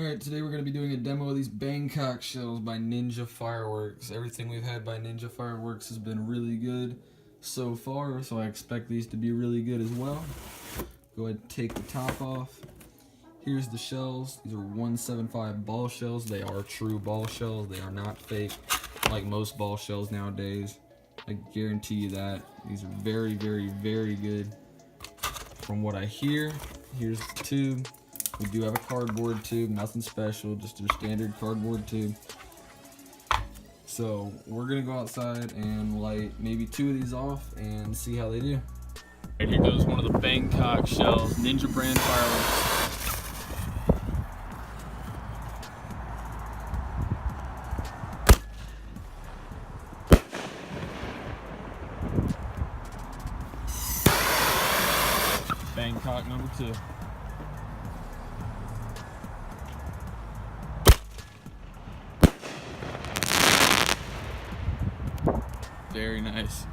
Alright, today we're going to be doing a demo of these Bangkok shells by Ninja Fireworks. Everything we've had by Ninja Fireworks has been really good so far, so I expect these to be really good as well. Go ahead and take the top off. Here's the shells. These are 175 ball shells. They are true ball shells. They are not fake like most ball shells nowadays. I guarantee you that. These are very, very, very good. From what I hear, here's the tube. We do have a cardboard tube, nothing special, just a standard cardboard tube. So we're gonna go outside and light maybe 2 of these off and see how they do. Right, here goes one of the Bangkok shells, Ninja brand fireworks. Bangkok number 2. Very nice.